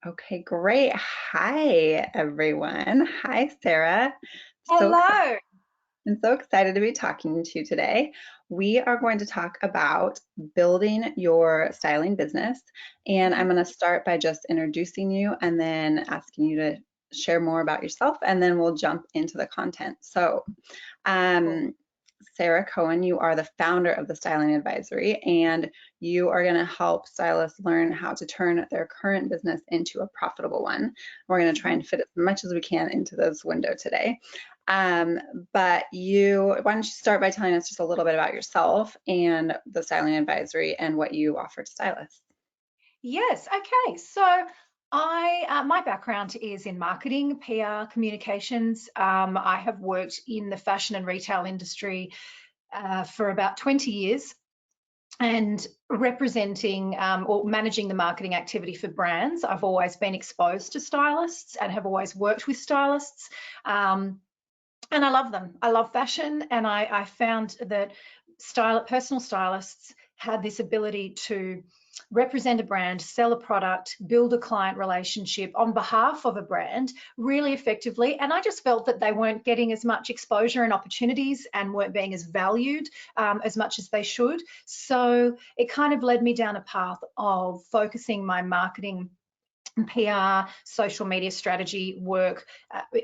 Okay, great. Hi, everyone. Hi, Sarah. So excited. Hello. I'm so excited to be talking to you today. We are going to talk about building your styling business, and I'm Mhm. going to start by just introducing you and then asking you to share more about yourself, and then we'll jump into the content. Cool. Um, Sarah Cohen, you are the founder of the Styling Advisory, and you are going to help stylists learn how to turn their current business into a profitable one. We're going to try Mhm. and fit as much as we can into this window today. Um, why don't you start by telling us just a little bit about yourself and the Styling Advisory and what you offer to stylists? Yes. Okay. So my background is in marketing, PR, communications. I have worked in the fashion and retail industry for about 20 years and representing or managing the marketing activity for brands. I've always been exposed to stylists and have always worked with stylists. And I love them. I love fashion, and I found that personal stylists had this ability to represent a brand, sell a product, build a client relationship on behalf of a brand really effectively. And I just felt that they weren't getting as much exposure and opportunities and weren't being as valued as much as they should. So it kind of led me down a path of focusing my marketing PR, social media strategy work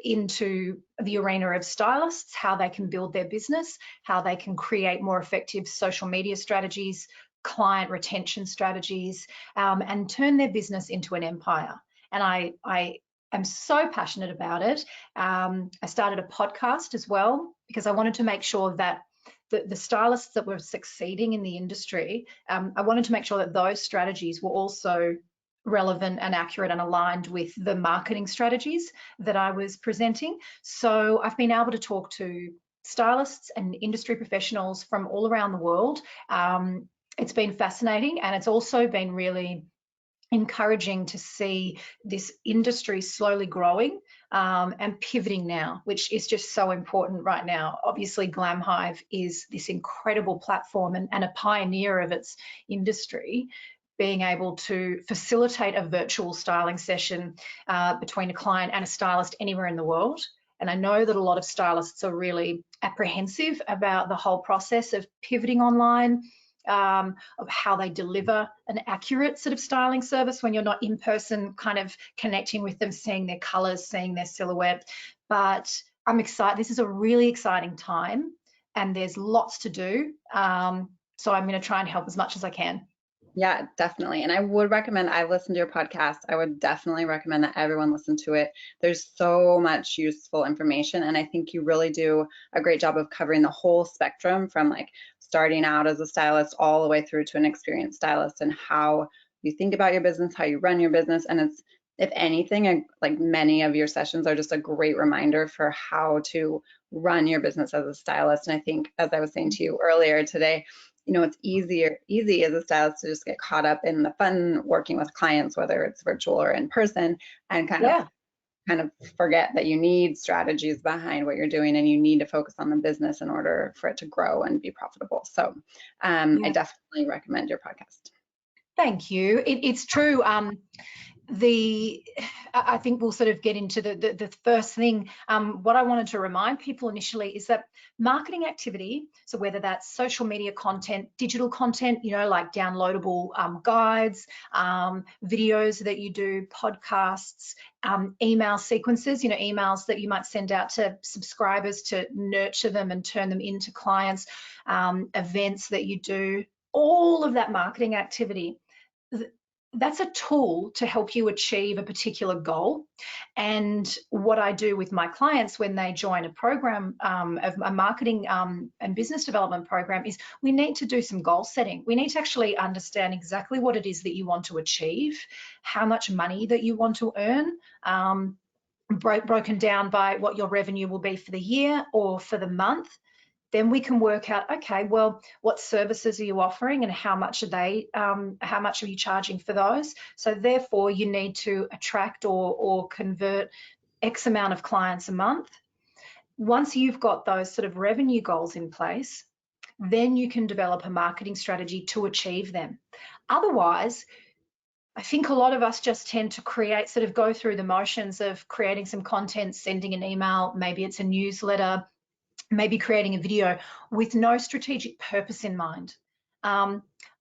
into the arena of stylists, how they can build their business, how they can create more effective social media strategies, client retention strategies, and turn their business into an empire. And I am so passionate about it. I started a podcast as well because I wanted to make sure that the stylists that were succeeding in the industry, I wanted to make sure that those strategies were also relevant and accurate and aligned with the marketing strategies that I was presenting. So I've been able to talk to stylists and industry professionals from all around the world. It's been fascinating, and it's also been really encouraging to see this industry slowly growing and pivoting now, which is just so important right now. Obviously, Glam Hive is this incredible platform and a pioneer of its industry, being able to facilitate a virtual styling session between a client and a stylist anywhere in the world. And I know that a lot of stylists are really apprehensive about the whole process of pivoting online, of how they deliver an accurate sort of styling service when you're not in person, kind of connecting with them, seeing their colors, seeing their silhouette. But I'm excited. This is a really exciting time, and there's lots to do. So I'm going to try and help as much as I can. Yeah, definitely. And I would recommend, I've listened to your podcast. I would definitely recommend that everyone listen to it. There's so much useful information. And I think you really do a great job of covering the whole spectrum from like starting out as a stylist all the way through to an experienced stylist and how you think about your business, how you run your business. And it's, if anything, like many of your sessions are just a great reminder for how to run your business as a stylist. And I think, as I was saying to you earlier today, it's easy as a stylist to just get caught up in the fun working with clients, whether it's virtual or in person, and Yeah. kind of forget that you need strategies behind what you're doing and you need to focus on the business in order for it to grow and be profitable. So I Yeah. definitely recommend your podcast. Thank you. It's true. The I think we'll sort of get into the first thing. What I wanted to remind people initially is that marketing activity, so whether that's social media content, digital content, like downloadable guides, videos that you do, podcasts, email sequences, emails that you might send out to subscribers to nurture them and turn them into clients, events that you do, all of that marketing activity, that's a tool to help you achieve a particular goal. And what I do with my clients when they join a program, of a marketing and business development program, is we need to do some goal setting. We need to actually understand exactly what it is that you want to achieve, how much money that you want to earn, broken down by what your revenue will be for the year or for the month. Then we can work out, okay, well, what services are you offering and how much are they, how much are you charging for those? So therefore you need to attract or convert X amount of clients a month. Once you've got those sort of revenue goals in place, then you can develop a marketing strategy to achieve them. Otherwise, I think a lot of us just tend to create, sort of go through the motions of creating some content, sending an email, maybe it's a newsletter, maybe creating a video with no strategic purpose in mind.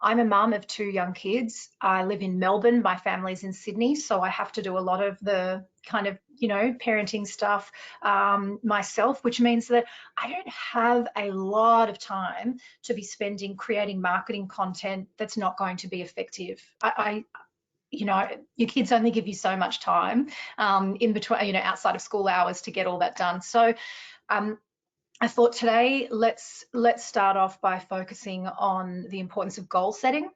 I'm a mum of 2 young kids. I live in Melbourne. My family's in Sydney, so I have to do a lot of the kind of, parenting stuff myself, which means that I don't have a lot of time to be spending creating marketing content that's not going to be effective. Your kids only give you so much time in between, outside of school hours to get all that done. So I thought today let's start off by focusing on the importance of goal setting,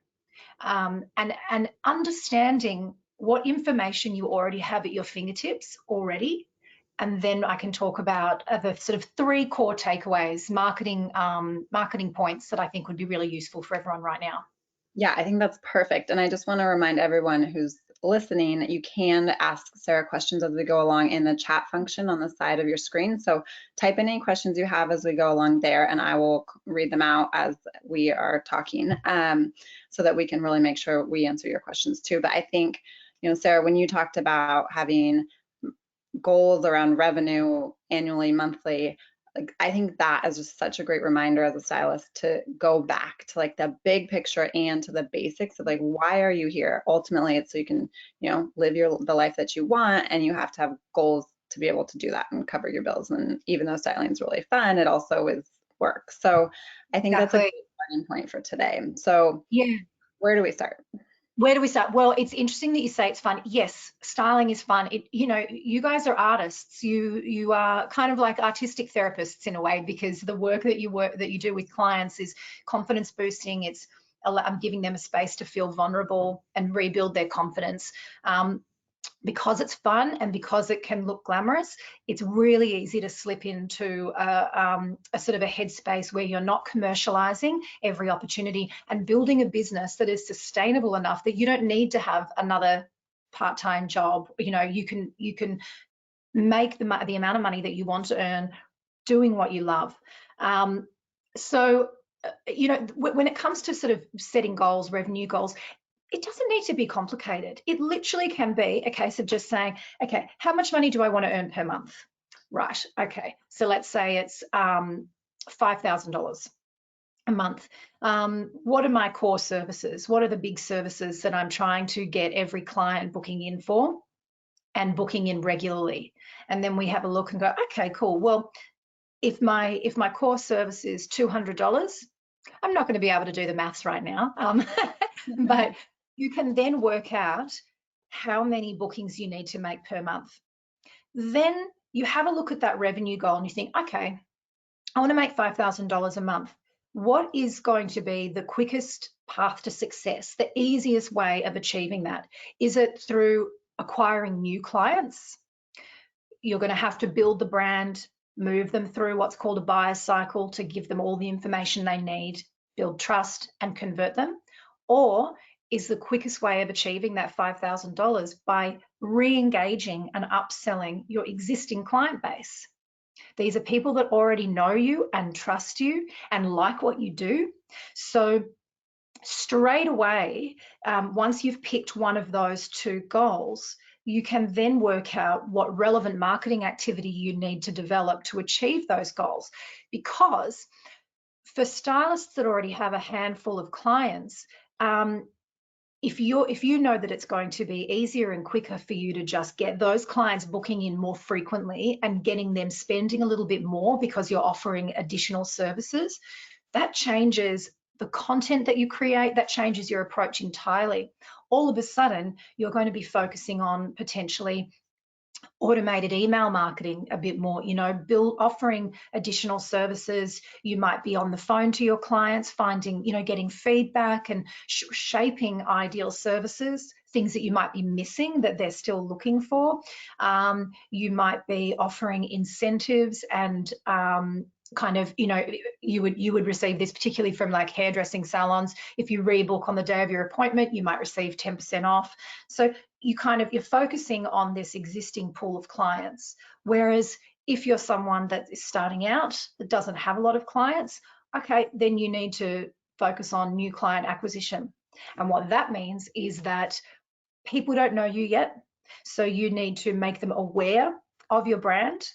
and understanding what information you already have at your fingertips already. And then I can talk about the sort of 3 core takeaways, marketing points that I think would be really useful for everyone right now. Yeah, I think that's perfect. And I just want to remind everyone who's listening that you can ask Sarah questions as we go along in the chat function on the side of your screen. So type in any questions you have as we go along there, and I will read them out as we are talking, so that we can really make sure we answer your questions too. But I think, Sarah, when you talked about having goals around revenue annually, monthly, like, I think that is just such a great reminder as a stylist to go back to like the big picture and to the basics of like, why are you here? Ultimately, it's so you can, live the life that you want, and you have to have goals to be able to do that and cover your bills. And even though styling is really fun, it also is work. So I think that's a Exactly. good starting point for today. So Yeah. where do we start? Where do we start? Well, it's interesting that you say it's fun. Yes, styling is fun. You guys are artists. You are kind of like artistic therapists in a way, because the work that you do with clients is confidence boosting. I'm giving them a space to feel vulnerable and rebuild their confidence. Because it's fun and because it can look glamorous, it's really easy to slip into a sort of a headspace where you're not commercializing every opportunity and building a business that is sustainable enough that you don't need to have another part-time job. You can make the amount of money that you want to earn doing what you love. So, when it comes to sort of setting goals, revenue goals, it doesn't need to be complicated. It literally can be a case of just saying, okay, how much money do I want to earn per month? Right, okay, so let's say it's $5,000 a month. What are my core services? What are the big services that I'm trying to get every client booking in for and booking in regularly? And then we have a look and go, okay, cool. Well, if my core service is $200, I'm not going to be able to do the maths right now, but you can then work out how many bookings you need to make per month. Then you have a look at that revenue goal and you think, okay, I want to make $5,000 a month. What is going to be the quickest path to success, the easiest way of achieving that? Is it through acquiring new clients? You're going to have to build the brand, move them through what's called a buyer's cycle to give them all the information they need, build trust and convert them? Or is the quickest way of achieving that $5,000 by re-engaging and upselling your existing client base? These are people that already know you and trust you and like what you do. So straight away, once you've picked one of those 2 goals, you can then work out what relevant marketing activity you need to develop to achieve those goals. Because for stylists that already have a handful of clients, if you know that it's going to be easier and quicker for you to just get those clients booking in more frequently and getting them spending a little bit more because you're offering additional services, that changes the content that you create, that changes your approach entirely. All of a sudden, you're going to be focusing on potentially automated email marketing a bit more, offering additional services. You might be on the phone to your clients, finding, getting feedback and shaping ideal services, things that you might be missing that they're still looking for. You might be offering incentives and kind of, you would receive this particularly from like hairdressing salons. If you rebook on the day of your appointment, you might receive 10% off. So you're focusing on this existing pool of clients. Whereas if you're someone that is starting out, that doesn't have a lot of clients, okay, then you need to focus on new client acquisition. And what that means is that people don't know you yet, so you need to make them aware of your brand.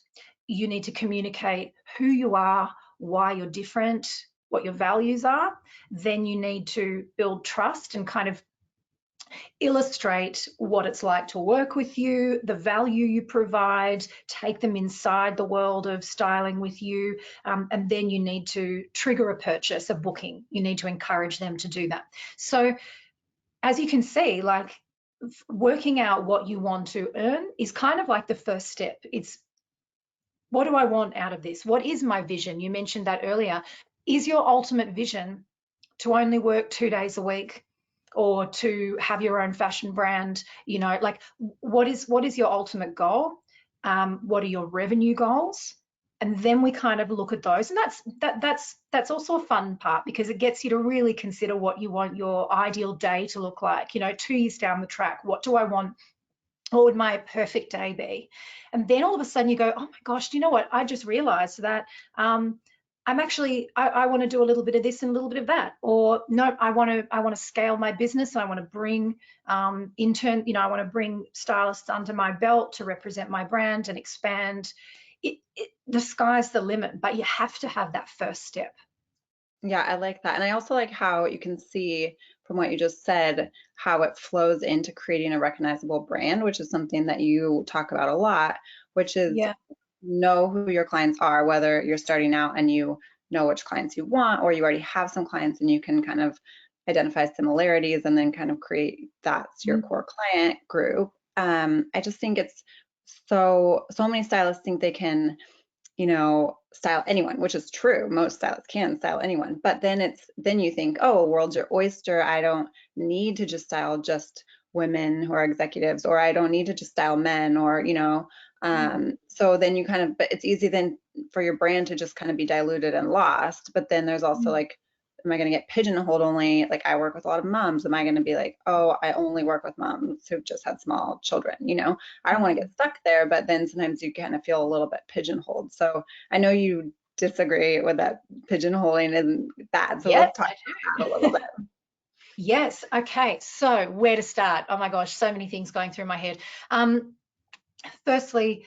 You need to communicate who you are, why you're different, what your values are. Then you need to build trust and kind of illustrate what it's like to work with you, the value you provide, take them inside the world of styling with you, and then you need to trigger a purchase, a booking. You need to encourage them to do that. So as you can see, like working out what you want to earn is kind of like the first step. It's, what do I want out of this? What is my vision? You mentioned that earlier. Is your ultimate vision to only work 2 days a week, or to have your own fashion brand? You know, like what is your ultimate goal? What are your revenue goals? And then we kind of look at those, and that's also a fun part, because it gets you to really consider what you want your ideal day to look like. You know, 2 years down the track, what do I want? What would my perfect day be? And then all of a sudden you go, oh my gosh, do you know what? I just realized that I'm actually, I want to do a little bit of this and a little bit of that. Or no, I want to scale my business. I want to bring I want to bring stylists under my belt to represent my brand and expand. The sky's the limit, but you have to have that first step. Yeah, I like that. And I also like how you can see from what you just said how it flows into creating a recognizable brand, which is something that you talk about a lot, which is Yeah. know who your clients are, whether you're starting out and you know which clients you want, or you already have some clients and you can kind of identify similarities and then kind of create that's your Mm. core client group. I just think it's so many stylists think they can, style anyone, which is true. Most stylists can style anyone, but then you think, oh, world's your oyster. I don't need to just style just women who are executives, or I don't need to just style men, or so then you kind of, but it's easy then for your brand to just kind of be diluted and lost. But then there's also Mm. like, am I going to get pigeonholed only? Like I work with a lot of moms. Am I going to be like, oh, I only work with moms who've just had small children? I don't want to Mm. get stuck there, but then sometimes you kind of feel a little bit pigeonholed. So I know you disagree with that pigeonholing isn't bad. So Yes, let's talk I about that a little bit. Yes. Okay. So where to start? Oh my gosh, so many things going through my head. Um, Firstly,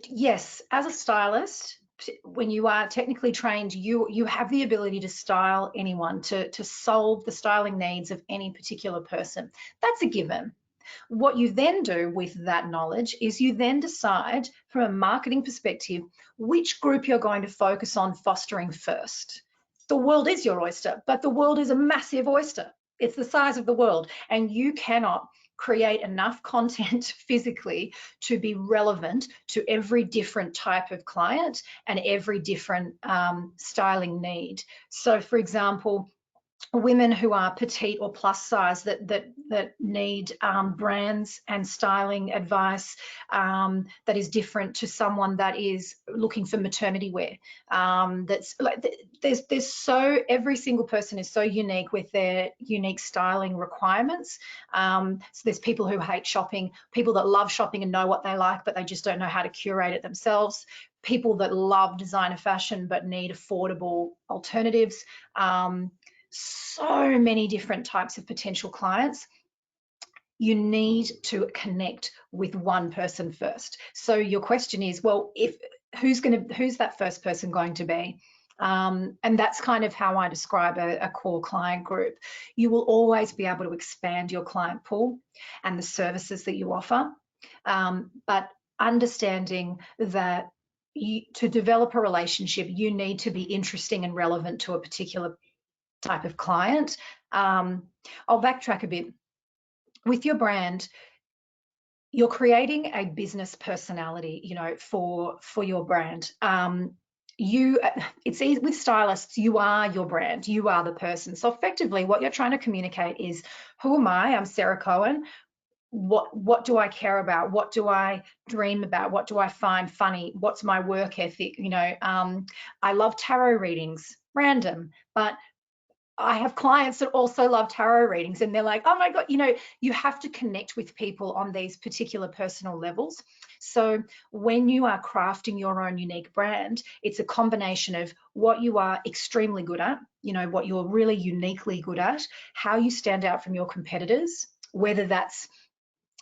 yes, as a stylist, when you are technically trained, you have the ability to style anyone, to solve the styling needs of any particular person. That's a given. What you then do with that knowledge is you then decide from a marketing perspective which group you're going to focus on fostering first. The world is your oyster, but the world is a massive oyster. It's the size of the world, and you cannot create enough content physically to be relevant to every different type of client and every different styling need. So, for example, women who are petite or plus size that need brands and styling advice that is different to someone that is looking for maternity wear. That's like there's so every single person is so unique with their unique styling requirements. So there's people who hate shopping, people that love shopping and know what they like, but they just don't know how to curate it themselves. People that love designer fashion but need affordable alternatives. So many different types of potential clients. You need to connect with one person first. So your question is, well, if who's that first person going to be? And that's kind of how I describe a core client group. You will always be able to expand your client pool and the services that you offer, but understanding that to develop a relationship, you need to be interesting and relevant to a particular type of client. I'll backtrack a bit. With your brand, you're creating a business personality, for your brand. It's easy with stylists. You are your brand. You are the person. So effectively, what you're trying to communicate is, who am I? I'm Sarah Cohen. What do I care about? What do I dream about? What do I find funny? What's my work ethic? I love tarot readings. Random, but I have clients that also love tarot readings, and they're like, oh my God, you have to connect with people on these particular personal levels. So when you are crafting your own unique brand, it's a combination of what you are extremely good at, what you're really uniquely good at, how you stand out from your competitors, whether that's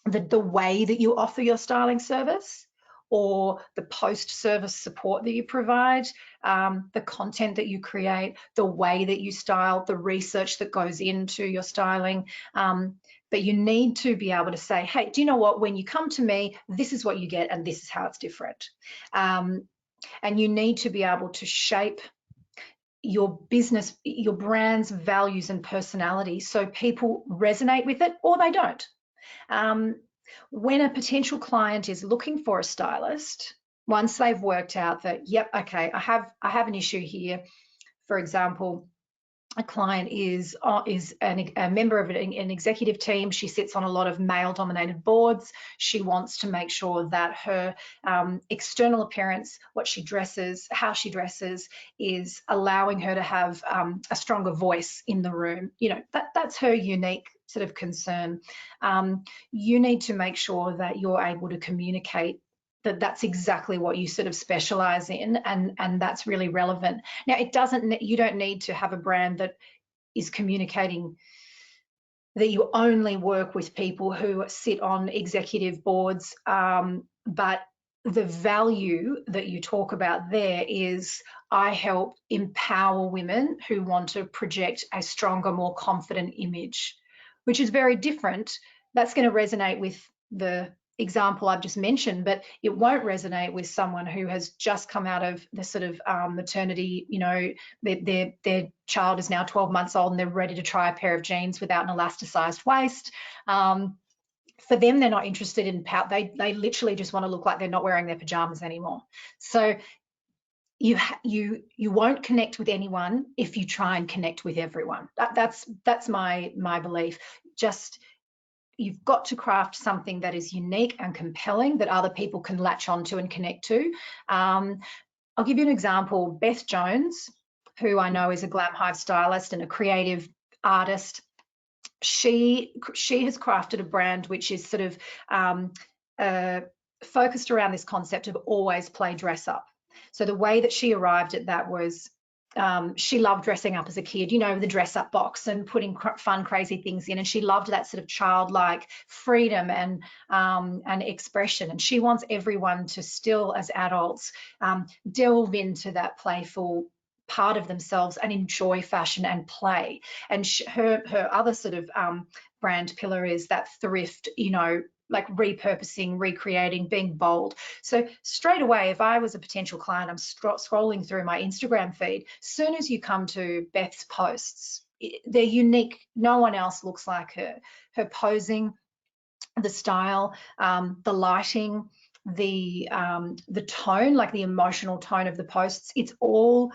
the way that you offer your styling service, or the post-service support that you provide, the content that you create, the way that you style, the research that goes into your styling. But you need to be able to say, hey, do you know what? When you come to me, this is what you get, and this is how it's different. And you need to be able to shape your business, your brand's values and personality so people resonate with it or they don't. When a potential client is looking for a stylist, once they've worked out that, yep, okay, I have an issue here. For example, a client is a member of an executive team. She sits on a lot of male-dominated boards. She wants to make sure that her external appearance, what she dresses, how she dresses, is allowing her to have a stronger voice in the room. You know, that's her unique sort of concern. You need to make sure that you're able to communicate that that's exactly what you sort of specialize in, and that's really relevant. Now, you don't need to have a brand that is communicating that you only work with people who sit on executive boards, but the value that you talk about there is, I help empower women who want to project a stronger, more confident image, which is very different. That's going to resonate with the example I've just mentioned, but it won't resonate with someone who has just come out of the sort of maternity, you know, their child is now 12 months old and they're ready to try a pair of jeans without an elasticized waist. For them, they're not interested in they literally just want to look like they're not wearing their pajamas anymore. So you won't connect with anyone if you try and connect with everyone. That's my belief. Just, you've got to craft something that is unique and compelling that other people can latch onto and connect to. I'll give you an example. Beth Jones, who I know is a Glam Hive stylist and a creative artist, she has crafted a brand which is sort of focused around this concept of always play dress up. So the way that she arrived at that was, she loved dressing up as a kid, you know, the dress up box and putting fun, crazy things in. And she loved that sort of childlike freedom and expression. And she wants everyone to still, as adults, delve into that playful part of themselves and enjoy fashion and play. And her other sort of brand pillar is that thrift, you know, like repurposing, recreating, being bold. So straight away, if I was a potential client, I'm scrolling through my Instagram feed. Soon as you come to Beth's posts, they're unique. No one else looks like her. Her posing, the style, the lighting, the tone, like the emotional tone of the posts, it all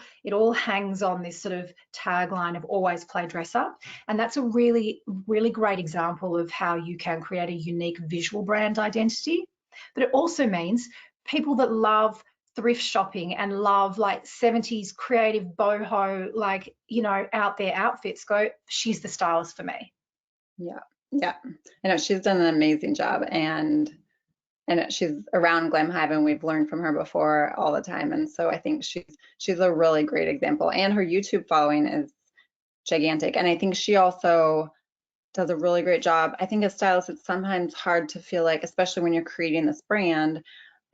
hangs on this sort of tagline of always play dress up. And that's a really, really great example of how you can create a unique visual brand identity. But it also means people that love thrift shopping and love like 70s creative boho, like, you know, out there outfits, go, she's the stylist for me. Yeah, yeah. I know she's done an amazing job, and she's around Glam Hive, and we've learned from her before all the time. And so I think she's a really great example, and her YouTube following is gigantic. And I think she also does a really great job. I think as stylists, it's sometimes hard to feel like, especially when you're creating this brand,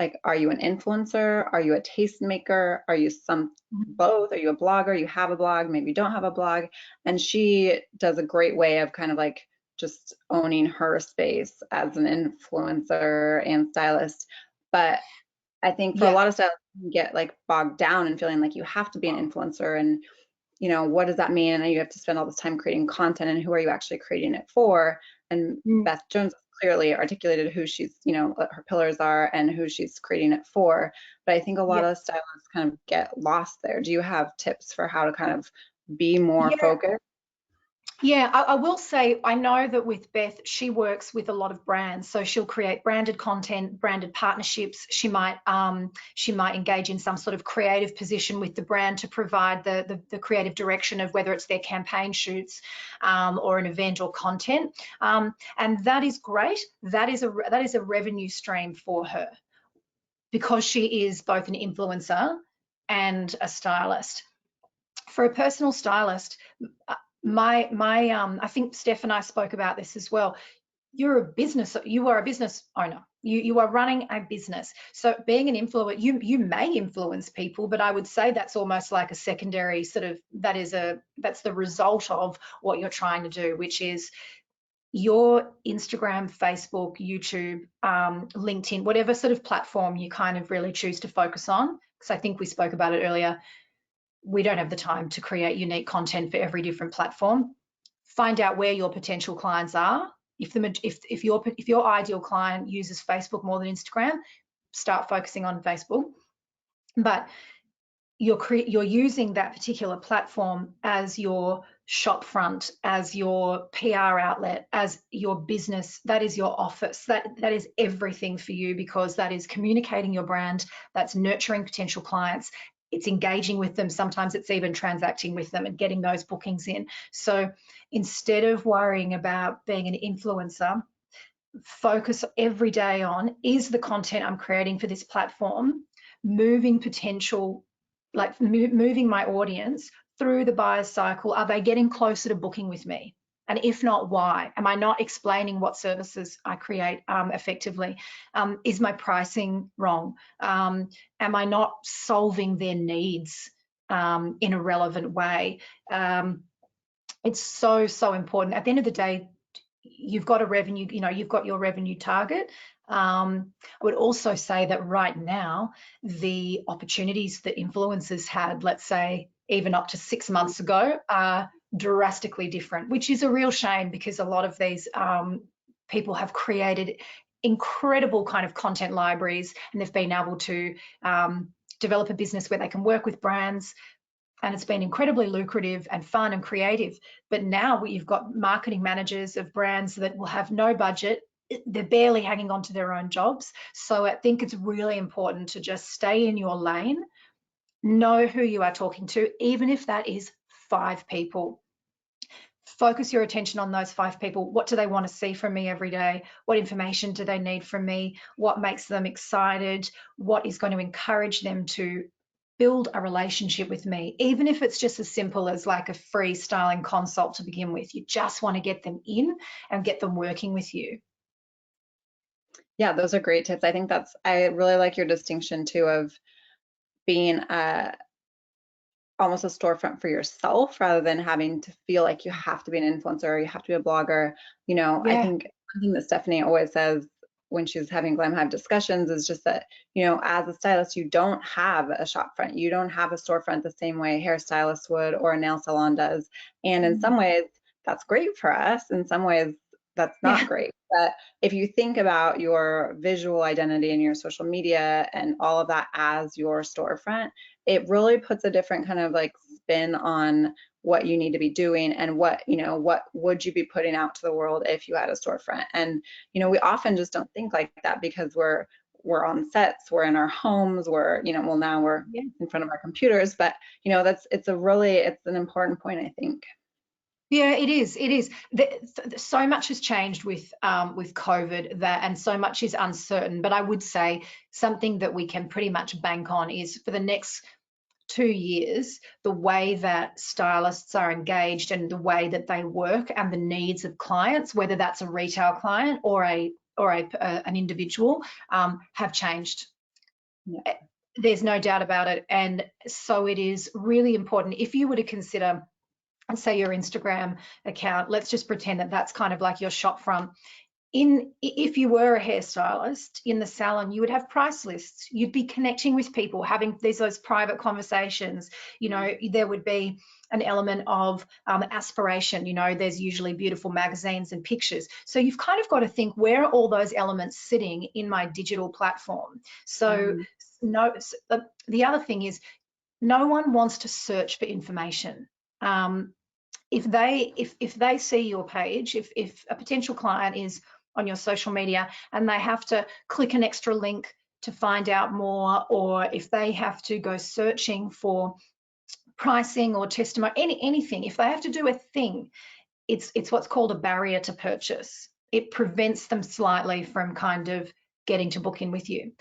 like, are you an influencer? Are you a tastemaker? Are you both? Are you a blogger? You have a blog, maybe you don't have a blog. And she does a great way of kind of like just owning her space as an influencer and stylist. But I think for a lot of stylists, you get like bogged down and feeling like you have to be an influencer, and you know, what does that mean? And you have to spend all this time creating content, and who are you actually creating it for? And Beth Jones clearly articulated who she's, you know, what her pillars are and who she's creating it for. But I think a lot of stylists kind of get lost there. Do you have tips for how to kind of be more focused? Yeah, I will say, I know that with Beth, she works with a lot of brands. So she'll create branded content, branded partnerships. She might engage in some sort of creative position with the brand to provide the creative direction of whether it's their campaign shoots or an event or content. And that is great. That is a revenue stream for her, because she is both an influencer and a stylist. For a personal stylist, I think Steph and I spoke about this as well. you're a business, you are a business owner. You are running a business. So being an influencer, you may influence people, but I would say that's almost like a secondary sort of, that's the result of what you're trying to do, which is your Instagram, Facebook, YouTube, LinkedIn, whatever sort of platform you kind of really choose to focus on. Because I think we spoke about it earlier, we don't have the time to create unique content for every different platform. Find out where your potential clients are. If your ideal client uses Facebook more than Instagram, start focusing on Facebook. But you're using that particular platform as your shop front, as your PR outlet, as your business. That is your office. That is everything for you, because that is communicating your brand, that's nurturing potential clients, it's engaging with them. Sometimes it's even transacting with them and getting those bookings in. So instead of worrying about being an influencer, focus every day on, is the content I'm creating for this platform moving potential, like moving my audience through the buyer's cycle? Are they getting closer to booking with me? And if not, why? Am I not explaining what services I create effectively? Is my pricing wrong? Am I not solving their needs in a relevant way? It's so important. At the end of the day, you've got a revenue, you've got your revenue target. I would also say that right now, the opportunities that influencers had, let's say, even up to 6 months ago, are drastically different, which is a real shame, because a lot of these people have created incredible kind of content libraries, and they've been able to develop a business where they can work with brands, and it's been incredibly lucrative and fun and creative. But now you've got marketing managers of brands that will have no budget. They're barely hanging on to their own jobs. So I think it's really important to just stay in your lane, know who you are talking to, even if that is 5 people. Focus your attention on those 5 people. What do they want to see from me every day? What information do they need from me? What makes them excited? What is going to encourage them to build a relationship with me, even if it's just as simple as like a free styling consult to begin with? You just want to get them in and get them working with you. Yeah, those are great tips. I think I really like your distinction too of being almost a storefront for yourself rather than having to feel like you have to be an influencer or you have to be a blogger. I Yeah. think one thing that Stephanie always says when she's having Glam Hive discussions is just that, as a stylist, you don't have a shop front. You don't have a storefront the same way a hairstylist would or a nail salon does. And in some ways, that's great for us. In some ways, that's not Yeah. great. But if you think about your visual identity and your social media and all of that as your storefront, it really puts a different kind of like spin on what you need to be doing and what would you be putting out to the world if you had a storefront. And we often just don't think like that because we're on sets, we're in our homes, well, now we're Yeah. in front of our computers, but it's an important point, I think. Yeah, it is. It is. So much has changed with COVID, and so much is uncertain. But I would say something that we can pretty much bank on is, for the next 2 years, the way that stylists are engaged and the way that they work and the needs of clients, whether that's a retail client or an individual, have changed. Yeah. There's no doubt about it. And so it is really important, if you were to consider, say, your Instagram account, let's just pretend that that's kind of like your shop front. If you were a hairstylist in the salon, you would have price lists. You'd be connecting with people, having those private conversations. There would be an element of aspiration. There's usually beautiful magazines and pictures. So you've kind of got to think, where are all those elements sitting in my digital platform? So no, the other thing is, no one wants to search for information. If they see your page, if a potential client is on your social media and they have to click an extra link to find out more, or if they have to go searching for pricing or testimony, anything, if they have to do a thing, it's what's called a barrier to purchase. It prevents them slightly from kind of getting to book in with you.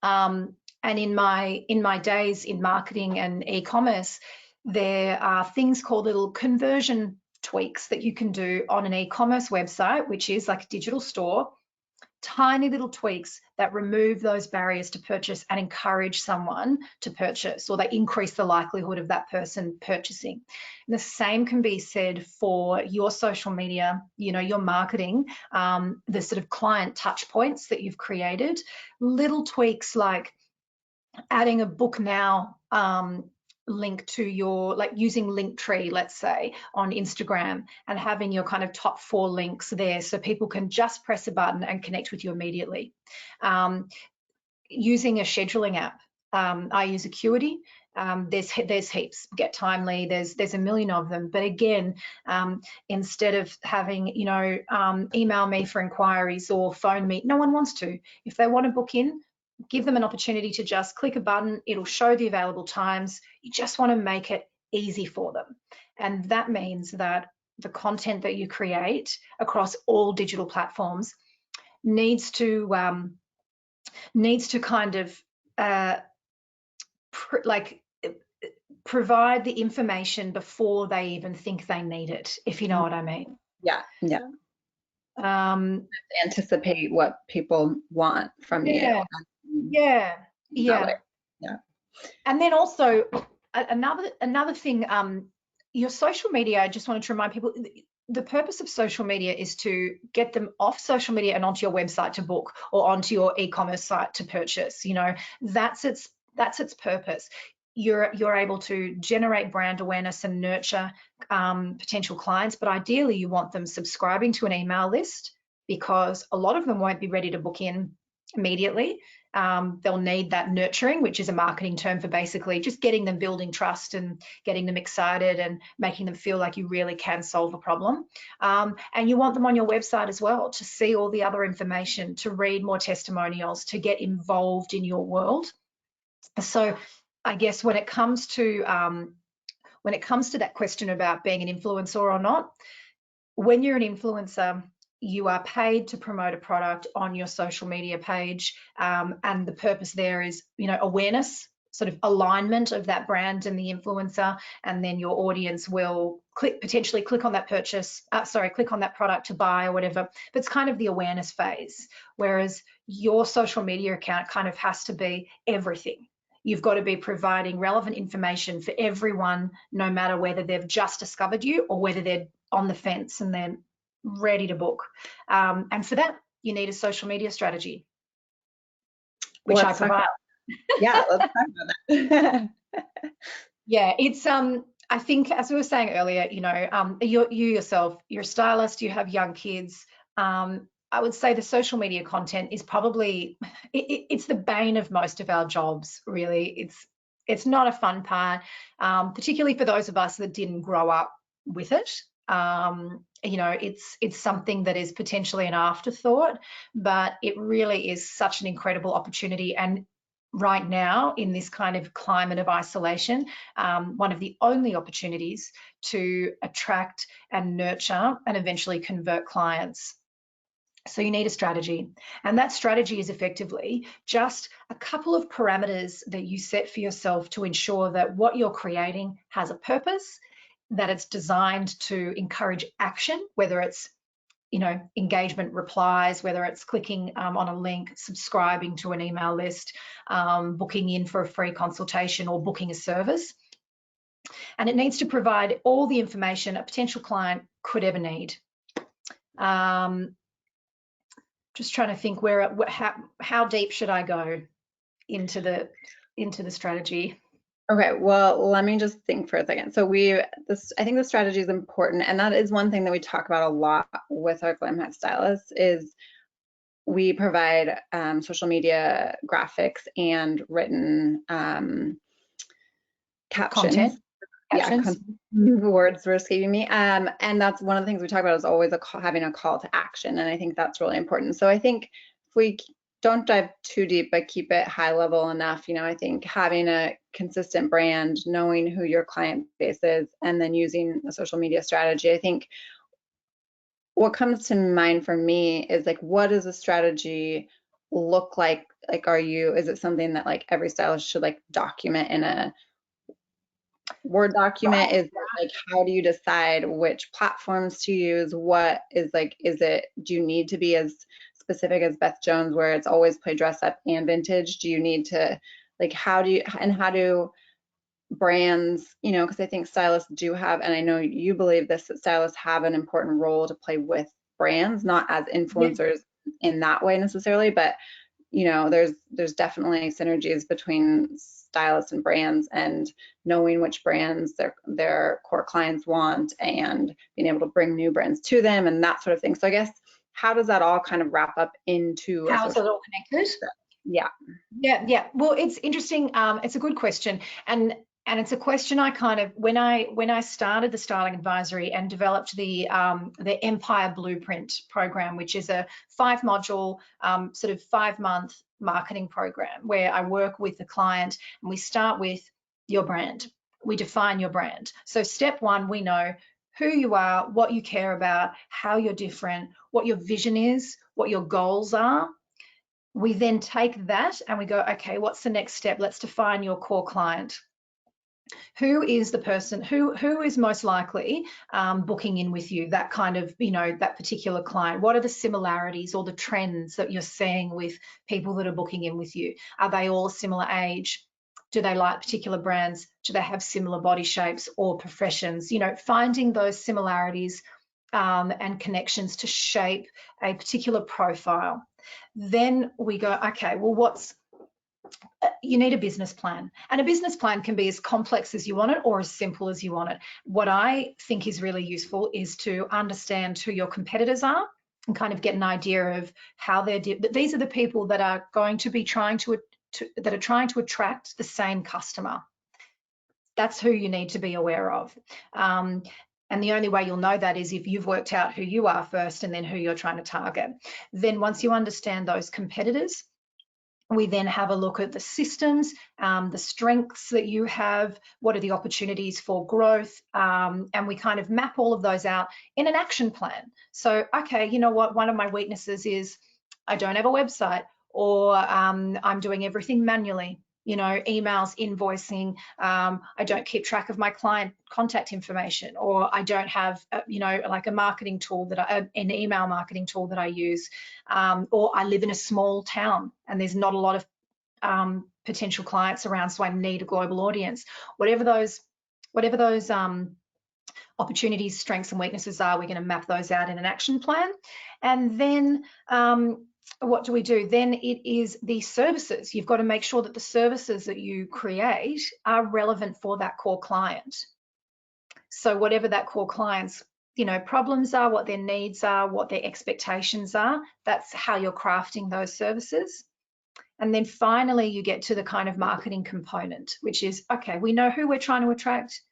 And in my days in marketing and e-commerce, there are things called little conversion tweaks that you can do on an e-commerce website, which is like a digital store. Tiny little tweaks that remove those barriers to purchase and encourage someone to purchase, or they increase the likelihood of that person purchasing. And the same can be said for your social media, your marketing, the sort of client touch points that you've created. Little tweaks like adding a book now link to your, like using Linktree, let's say, on Instagram, and having your kind of top 4 links there so people can just press a button and connect with you immediately. Using a scheduling app. I use Acuity. There's heaps. Get Timely. There's a million of them. But again, instead of having email me for inquiries or phone me, no one wants to. If they want to book in, give them an opportunity to just click a button. It'll show the available times. You just want to make it easy for them. And that means that the content that you create across all digital platforms needs to kind of provide the information before they even think they need it, if you know what I mean. Yeah. Anticipate what people want from you. Yeah. And then also another thing, your social media, I just wanted to remind people, the purpose of social media is to get them off social media and onto your website to book, or onto your e-commerce site to purchase. That's its purpose. You're able to generate brand awareness and nurture potential clients, but ideally you want them subscribing to an email list, because a lot of them won't be ready to book in immediately. They'll need that nurturing, which is a marketing term for basically just getting them building trust and getting them excited and making them feel like you really can solve a problem. And you want them on your website as well, to see all the other information, to read more testimonials, to get involved in your world. So I guess when it comes to that question about being an influencer or not, when you're an influencer, you are paid to promote a product on your social media page, and the purpose there is, awareness, sort of alignment of that brand and the influencer, and then your audience will potentially click on that click on that product to buy or whatever. But it's kind of the awareness phase, whereas your social media account kind of has to be everything. You've got to be providing relevant information for everyone, no matter whether they've just discovered you or whether they're on the fence and they're ready to book. And for that, you need a social media strategy, which I provide. Yeah, let's talk about that. Yeah, it's I think, as we were saying earlier, you yourself, you're a stylist, you have young kids. I would say the social media content is probably it's the bane of most of our jobs, really. It's not a fun part, particularly for those of us that didn't grow up with it. It's something that is potentially an afterthought, but it really is such an incredible opportunity. And right now, in this kind of climate of isolation, one of the only opportunities to attract and nurture and eventually convert clients. So you need a strategy, and that strategy is effectively just a couple of parameters that you set for yourself to ensure that what you're creating has a purpose, that it's designed to encourage action, whether it's engagement replies, whether it's clicking on a link, subscribing to an email list, booking in for a free consultation, or booking a service. And it needs to provide all the information a potential client could ever need. Just trying to think how deep should I go into the strategy? Okay, well, let me just think for a second. So I think the strategy is important, and that is one thing that we talk about a lot with our Glam Hack stylists is we provide social media graphics and written captions. Captions. Words were escaping me. And that's one of the things we talk about is always having a call to action, and I think that's really important. So I think if we don't dive too deep, but keep it high level enough, I think having a consistent brand, knowing who your client base is, and then using a social media strategy. I think what comes to mind for me is like, what does a strategy look like? Like, is it something that like every stylist should like document in Word document? Right. Is it like, how do you decide which platforms to use? What is like, do you need to be as specific as Beth Jones where it's always play dress up and vintage? Do you need to, like, how do brands, because I think stylists do have, and I know you believe this, that stylists have an important role to play with brands, not as Yeah. influencers in that way necessarily, but there's definitely synergies between stylists and brands, and knowing which brands their core clients want and being able to bring new brands to them and that sort of thing. So I guess, how does that all kind of wrap up into a How is it social all connected? media? Yeah. Yeah, yeah. Well, it's interesting. It's a good question, and it's a question I kind of when I started the styling advisory and developed the Empire Blueprint program, which is a 5-module sort of 5-month marketing program where I work with the client and we start with your brand. We define your brand. So step one, we know who you are, what you care about, how you're different, what your vision is, what your goals are. We then take that and we go, okay, what's the next step? Let's define your core client. Who is the person who is most likely booking in with you? That kind of, that particular client. What are the similarities or the trends that you're seeing with people that are booking in with you? Are they all similar age? Do they like particular brands? Do they have similar body shapes or professions? Finding those similarities and connections to shape a particular profile. Then we go, okay, well, you need a business plan, and a business plan can be as complex as you want it or as simple as you want it. What I think is really useful is to understand who your competitors are and kind of get an idea of how these are the people that are going to be trying to attract the same customer. That's who you need to be aware of. And the only way you'll know that is if you've worked out who you are first and then who you're trying to target. Then once you understand those competitors, we then have a look at the systems, the strengths that you have, what are the opportunities for growth, and we kind of map all of those out in an action plan. So, okay, you know what, one of my weaknesses is I don't have a website, or I'm doing everything manually. Emails, invoicing, I don't keep track of my client contact information, or I don't have, like a marketing tool an email marketing tool that I use, or I live in a small town and there's not a lot of potential clients around, so I need a global audience. Whatever those opportunities, strengths, and weaknesses are, we're going to map those out in an action plan. And then what do we do? Then it is the services. You've got to make sure that the services that you create are relevant for that core client. So whatever that core client's problems are, what their needs are, what their expectations are, that's how you're crafting those services. And then finally, you get to the kind of marketing component, which is, okay, we know who we're trying to attract,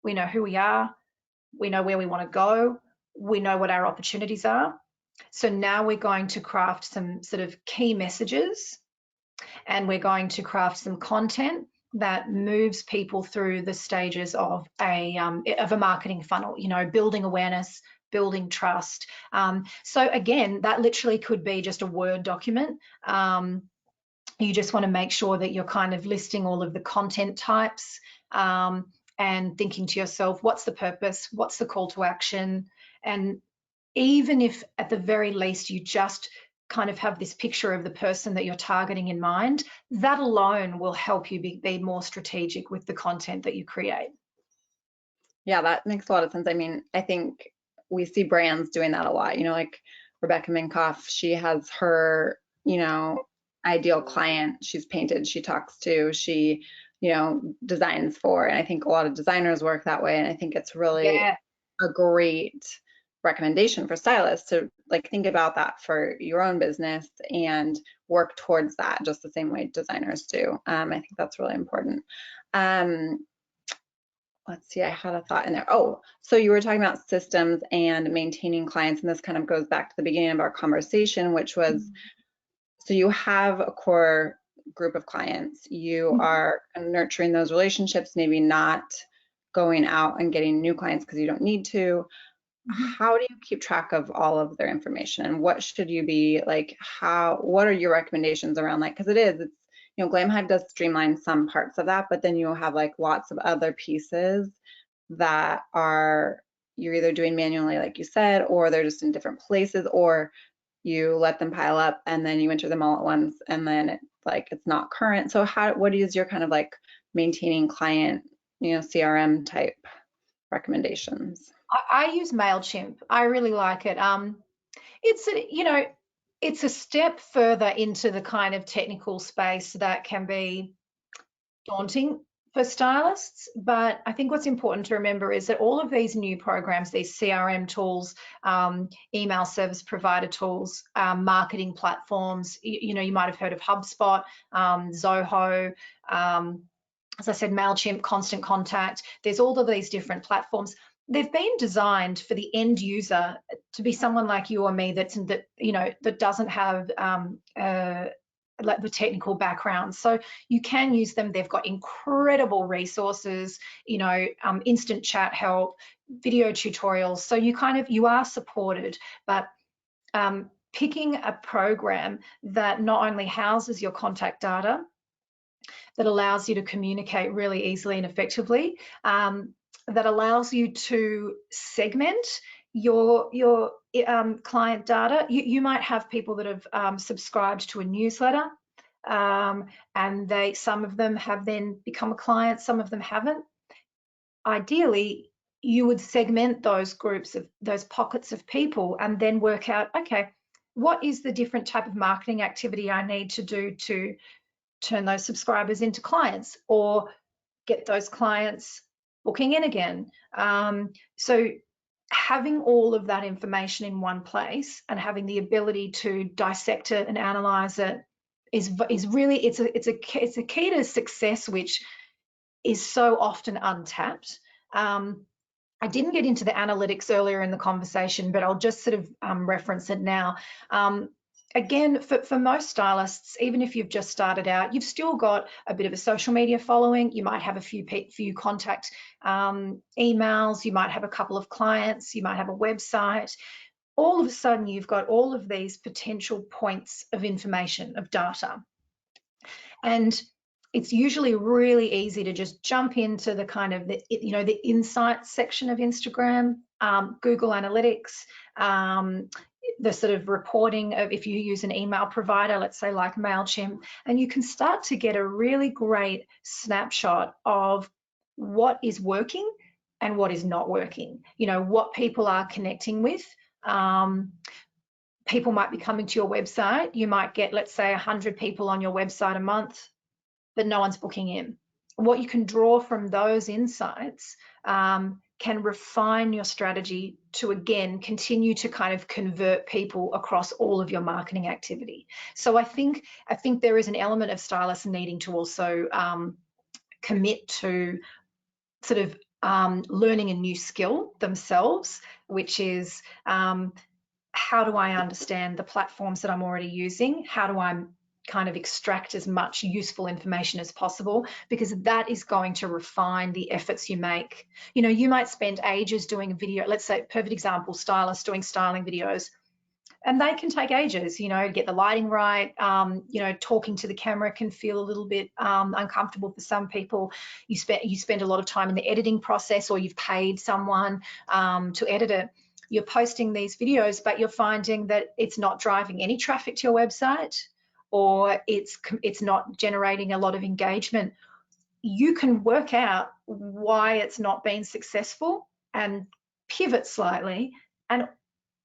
we know who we are, we know where we want to go, we know what our opportunities are. So now we're going to craft some sort of key messages, and we're going to craft some content that moves people through the stages of a marketing funnel, building awareness, building trust. So again, that literally could be just a Word document. You just want to make sure that you're kind of listing all of the content types, and thinking to yourself, what's the purpose? What's the call to action? And even if at the very least you just kind of have this picture of the person that you're targeting in mind, that alone will help you be more strategic with the content that you create. Yeah, that makes a lot of sense. I mean, I think we see brands doing that a lot. Like Rebecca Minkoff, she has her, ideal client she's painted, she talks to, she, designs for. And I think a lot of designers work that way. And I think it's really Yeah. a great recommendation for stylists to like think about that for your own business and work towards that just the same way designers do. I think that's really important. Let's see, I had a thought in there. Oh, so you were talking about systems and maintaining clients, and this kind of goes back to the beginning of our conversation, which was, so you have a core group of clients, you are nurturing those relationships, maybe not going out and getting new clients because you don't need to. How do you keep track of all of their information, and what should you be like, what are your recommendations around that? Because Glamhive does streamline some parts of that, but then you have like lots of other pieces that are you're either doing manually, like you said, or they're just in different places, or you let them pile up and then you enter them all at once and then it's not current. So what is your kind of like maintaining client, CRM type recommendations? I use MailChimp. I really like it. It's a, it's a step further into the kind of technical space that can be daunting for stylists. But I think what's important to remember is that all of these new programs, these CRM tools, email service provider tools, marketing platforms, you might have heard of HubSpot, Zoho, as I said, MailChimp, Constant Contact. There's all of these different platforms. They've been designed for the end user to be someone like you or me that doesn't have like the technical background. So you can use them. They've got incredible resources, instant chat help, video tutorials. So you are supported, but picking a program that not only houses your contact data, that allows you to communicate really easily and effectively, that allows you to segment your client data. You might have people that have subscribed to a newsletter, and some of them have then become a client, some of them haven't. Ideally, you would segment those groups of those pockets of people and then work out, okay, what is the different type of marketing activity I need to do to turn those subscribers into clients or get those clients booking in again. So having all of that information in one place and having the ability to dissect it and analyze it is really it's a key to success, which is so often untapped. I didn't get into the analytics earlier in the conversation, but I'll just sort of reference it now. Again, for most stylists, even if you've just started out, you've still got a bit of a social media following. You might have a few contact emails. You might have a couple of clients. You might have a website. All of a sudden, you've got all of these potential points of information, of data. And it's usually really easy to just jump into the kind of the insights section of Instagram, Google Analytics, the sort of reporting of if you use an email provider, let's say like MailChimp, and you can start to get a really great snapshot of what is working and what is not working, what people are connecting with. People might be coming to your website. You might get, let's say, 100 people on your website a month, but no one's booking in. What you can draw from those insights can refine your strategy to, again, continue to kind of convert people across all of your marketing activity. So I think there is an element of stylists needing to also commit to sort of learning a new skill themselves, which is how do I understand the platforms that I'm already using? How do I kind of extract as much useful information as possible, because that is going to refine the efforts you make. You might spend ages doing a video, let's say, perfect example, stylists doing styling videos, and they can take ages, to get the lighting right. Talking to the camera can feel a little bit uncomfortable for some people. You spend a lot of time in the editing process, or you've paid someone to edit it. You're posting these videos, but you're finding that it's not driving any traffic to your website, or it's not generating a lot of engagement. You can work out why it's not been successful and pivot slightly and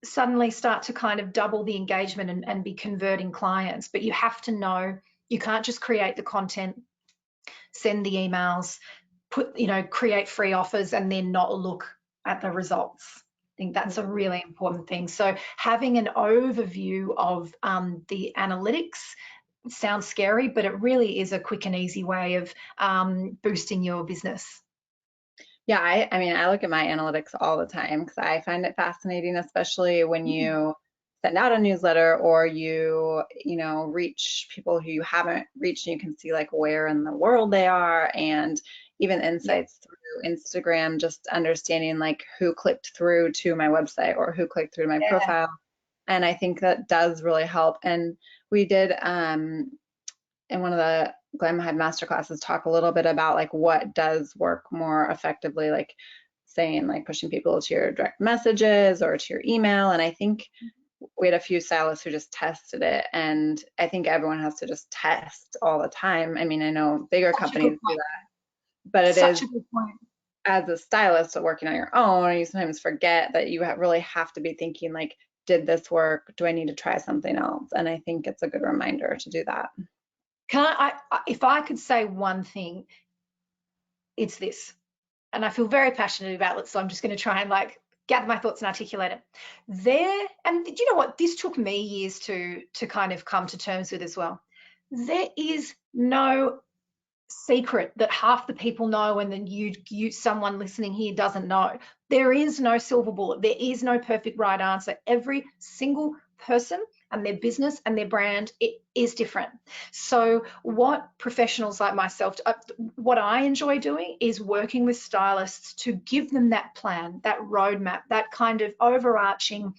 suddenly start to kind of double the engagement and be converting clients. But you have to know, you can't just create the content, send the emails, create free offers and then not look at the results. I think that's a really important thing. So having an overview of the analytics sounds scary, but it really is a quick and easy way of boosting your business. Yeah, I mean, I look at my analytics all the time because I find it fascinating, especially when you send out a newsletter or you reach people who you haven't reached, and you can see like where in the world they are, and even insights through Instagram, just understanding like who clicked through to my website or who clicked through to my profile. And I think that does really help. And we did in one of the Glam Hive masterclasses talk a little bit about like what does work more effectively, like saying like pushing people to your direct messages or to your email. And I think we had a few stylists who just tested it, and I think everyone has to just test all the time. I mean, I know bigger Such a good companies do point. that, but it Such is a good point. as a stylist working on your own, you sometimes forget that you really have to be thinking like, did this work? Do I need to try something else? And I think it's a good reminder to do that. Can if I could say one thing, it's this, and I feel very passionate about it, so I'm just going to try and like gather my thoughts and articulate it. And you know what? This took me years to kind of come to terms with as well. There is no secret that half the people know and then someone listening here doesn't know. There is no silver bullet. There is no perfect right answer. Every single person and their business and their brand, it is different. So what professionals like myself, what I enjoy doing is working with stylists to give them that plan, that roadmap, that kind of overarching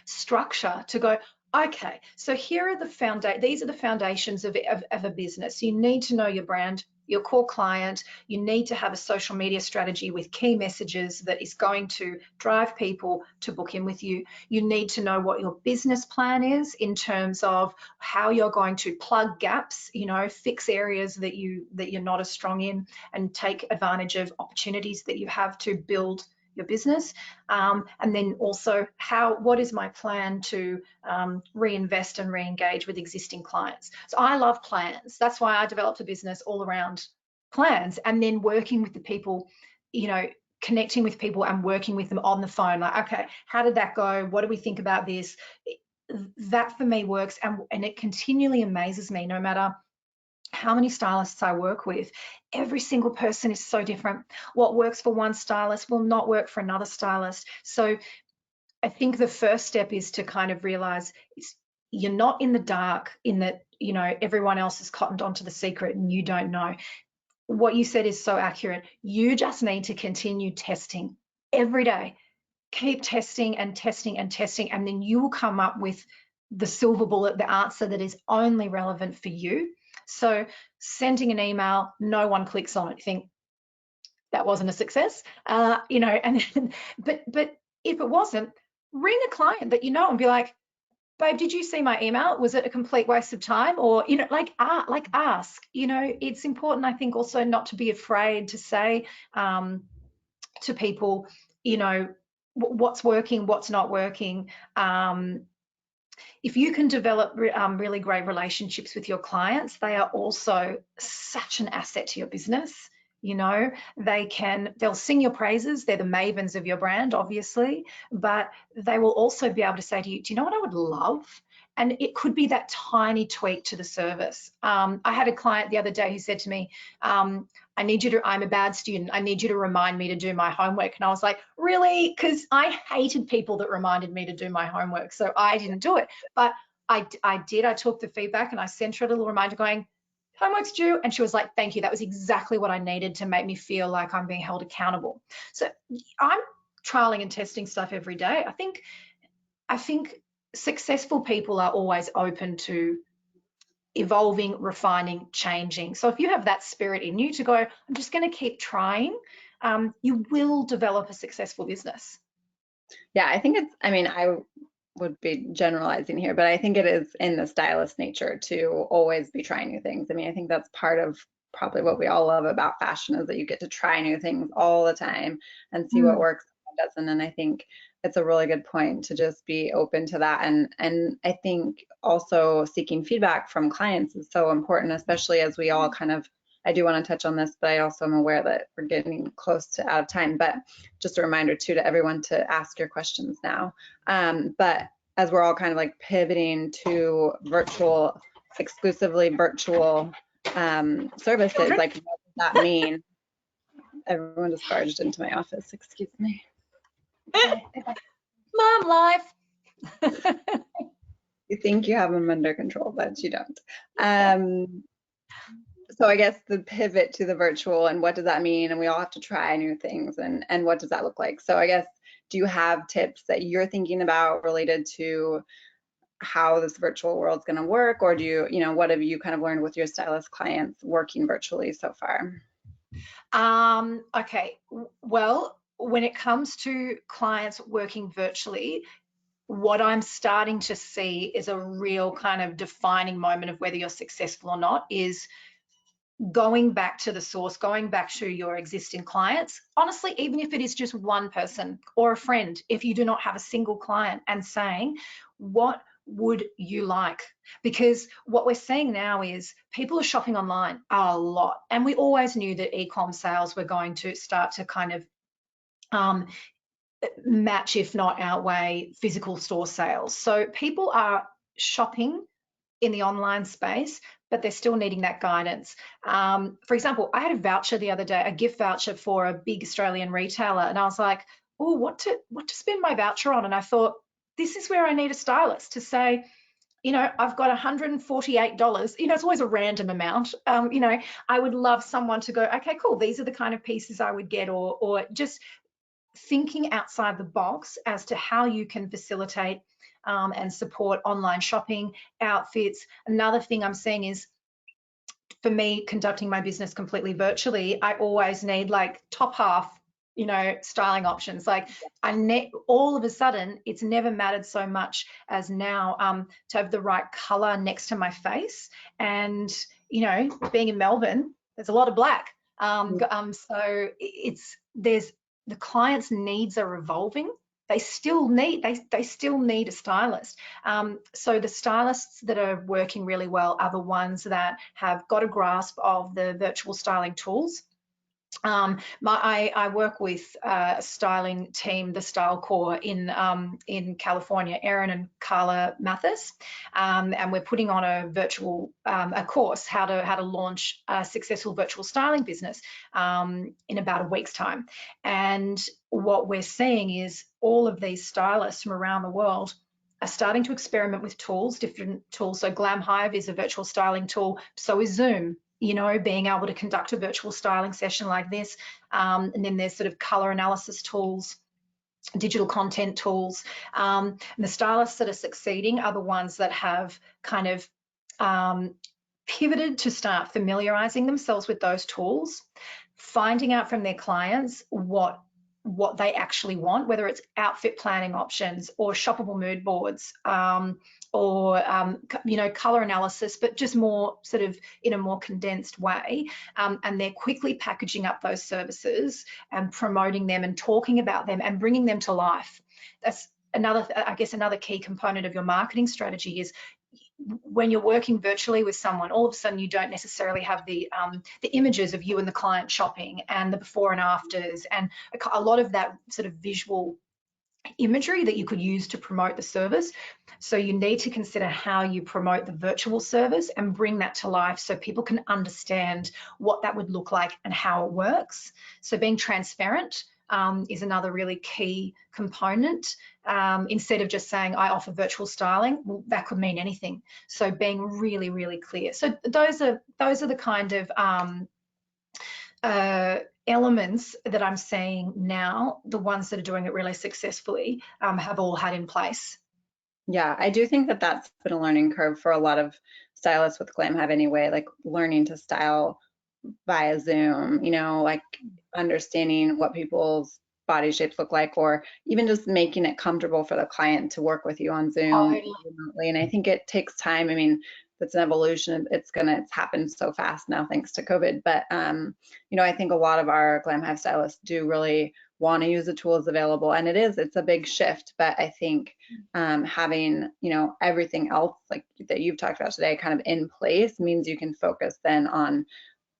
structure to go, okay, so here are these are the foundations of a business. You need to know your brand, your core client. You need to have a social media strategy with key messages that is going to drive people to book in with you. You need to know what your business plan is in terms of how you're going to plug gaps, fix areas that you're not as strong in, and take advantage of opportunities that you have to build your business. And then also what is my plan to reinvest and re-engage with existing clients. So I love plans. That's why I developed a business all around plans, and then working with the people, connecting with people and working with them on the phone. Like, okay, how did that go? What do we think about this? That for me works, and it continually amazes me, no matter how many stylists I work with. Every single person is so different. What works for one stylist will not work for another stylist. So I think the first step is to kind of realize you're not in the dark, in that, everyone else has cottoned onto the secret and you don't know. What you said is so accurate. You just need to continue testing every day. Keep testing and testing and testing, and then you will come up with the silver bullet, the answer that is only relevant for you. So sending an email, no one clicks on it. You think that wasn't a success, and but if it wasn't, ring a client that you know and be like, babe, did you see my email? Was it a complete waste of time? Or, ask. It's important, I think, also not to be afraid to say to people, what's working, what's not working. If you can develop really great relationships with your clients, they are also such an asset to your business. They'll sing your praises. They're the mavens of your brand, obviously, but they will also be able to say to you, do you know what I would love? And it could be that tiny tweak to the service. I had a client the other day who said to me, I'm a bad student. I need you to remind me to do my homework. And I was like, really? Because I hated people that reminded me to do my homework. So I didn't do it. But I did. I took the feedback and I sent her a little reminder going, homework's due. And she was like, thank you. That was exactly what I needed to make me feel like I'm being held accountable. So I'm trialing and testing stuff every day. I think successful people are always open to evolving, refining, changing. So if you have that spirit in you to go, I'm just going to keep trying, you will develop a successful business. Yeah, I would be generalizing here, but I think it is in the stylist nature to always be trying new things. I think that's part of probably what we all love about fashion, is that you get to try new things all the time and see what works and what doesn't. And I think it's a really good point to just be open to that. And I think also seeking feedback from clients is so important, especially as we all I do want to touch on this, but I also am aware that we're getting close to out of time. But just a reminder too to everyone to ask your questions now. But as we're all kind of like pivoting to exclusively virtual services, like what does that mean? Everyone just barged into my office, excuse me. Mom life. You think you have them under control, but you don't. So I guess the pivot to the virtual, and what does that mean? And we all have to try new things, and what does that look like? So I guess, do you have tips that you're thinking about related to how this virtual world's going to work, or do you, what have you kind of learned with your stylist clients working virtually so far? Okay, well, when it comes to clients working virtually, what I'm starting to see is a real kind of defining moment of whether you're successful or not is going back to the source, going back to your existing clients. Honestly, even if it is just one person or a friend, if you do not have a single client, and saying, what would you like? Because what we're seeing now is people are shopping online a lot. And we always knew that e-com sales were going to start to kind of um, match, if not outweigh, physical store sales. So people are shopping in the online space, but they're still needing that guidance. For example, I had a voucher the other day, a gift voucher for a big Australian retailer, and I was like, oh, what to spend my voucher on? And I thought, this is where I need a stylist to say, I've got $148. It's always a random amount. I would love someone to go, okay, cool. These are the kind of pieces I would get, or just thinking outside the box as to how you can facilitate and support online shopping, outfits. Another thing I'm seeing is, for me, conducting my business completely virtually, I always need like top half, styling options. Like all of a sudden, it's never mattered so much as now to have the right color next to my face. And, being in Melbourne, there's a lot of black. So there's the client's needs are evolving. They still need a stylist. So the stylists that are working really well are the ones that have got a grasp of the virtual styling tools. I work with a styling team, the Style Core in California, Erin and Carla Mathis, and we're putting on a virtual a course how to launch a successful virtual styling business in about a week's time. And what we're seeing is all of these stylists from around the world are starting to experiment with tools, different tools. So Glam Hive is a virtual styling tool. So is Zoom. Being able to conduct a virtual styling session like this. And then there's sort of color analysis tools, digital content tools. And the stylists that are succeeding are the ones that have kind of pivoted to start familiarizing themselves with those tools, finding out from their clients what they actually want, whether it's outfit planning options or shoppable mood boards, or color analysis, but just more sort of in a more condensed way. And they're quickly packaging up those services and promoting them and talking about them and bringing them to life. That's another key component of your marketing strategy is, when you're working virtually with someone, all of a sudden you don't necessarily have the images of you and the client shopping and the before and afters and a lot of that sort of visual imagery that you could use to promote the service. So you need to consider how you promote the virtual service and bring that to life so people can understand what that would look like and how it works. So being transparent is another really key component. Instead of just saying I offer virtual styling, well, that could mean anything. So being really, really clear. So those are the kind of elements that I'm seeing now. The ones that are doing it really successfully have all had in place. Yeah, I do think that that's been a learning curve for a lot of stylists with Glam Hive anyway, like learning to style via Zoom, like understanding what people's body shapes look like, or even just making it comfortable for the client to work with you on Zoom remotely. And I think it takes time. I mean, that's an evolution. It's happened so fast now thanks to COVID. But I think a lot of our Glam Hive stylists do really want to use the tools available, and it's a big shift. But I think having everything else like that you've talked about today kind of in place means you can focus then on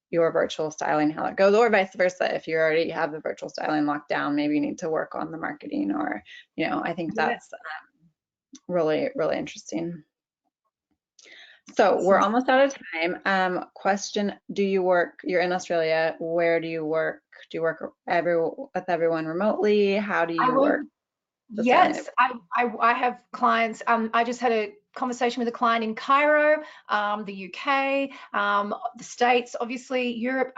your virtual styling, how it goes, or vice versa. If you already have the virtual styling locked down, maybe you need to work on the marketing, or I think that's really, really interesting. So we're almost out of time. Question, you're in Australia, where do you work? Do you work with everyone remotely? How do you work? Yes, I have clients. I just had a conversation with a client in Cairo, the UK, the States, obviously Europe,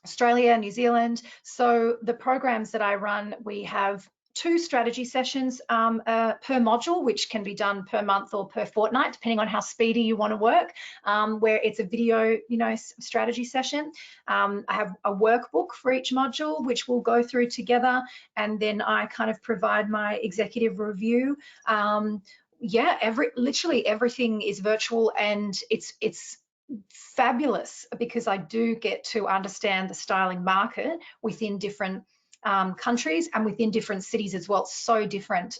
Australia, New Zealand. So the programs that I run, we have 2 strategy sessions per module, which can be done per month or per fortnight, depending on how speedy you want to work, where it's a video, strategy session. I have a workbook for each module, which we'll go through together, and then I kind of provide my executive review. Yeah, literally everything is virtual, and it's fabulous because I do get to understand the styling market within different countries and within different cities as well. So different,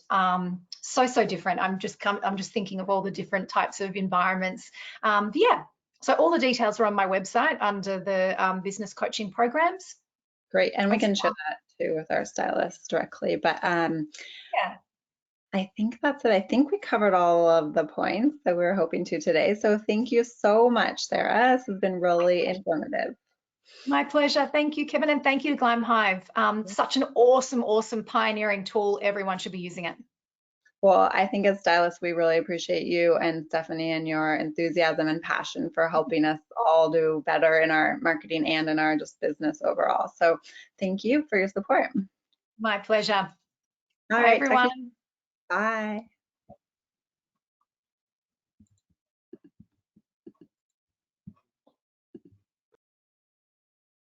so different. I'm just thinking of all the different types of environments. Yeah, so all the details are on my website under the business coaching programs. Great. And we can share that too with our stylists directly. But Yeah. I think that's it. I think we covered all of the points that we were hoping to today. So thank you so much, Sarah. This has been really informative. My pleasure. Thank you, Kevin, and thank you to Glam Hive. Such an awesome, awesome pioneering tool. Everyone should be using it. Well, I think as stylists, we really appreciate you and Stephanie and your enthusiasm and passion for helping us all do better in our marketing and in our just business overall. So thank you for your support. My pleasure. All Bye, right. everyone. Bye.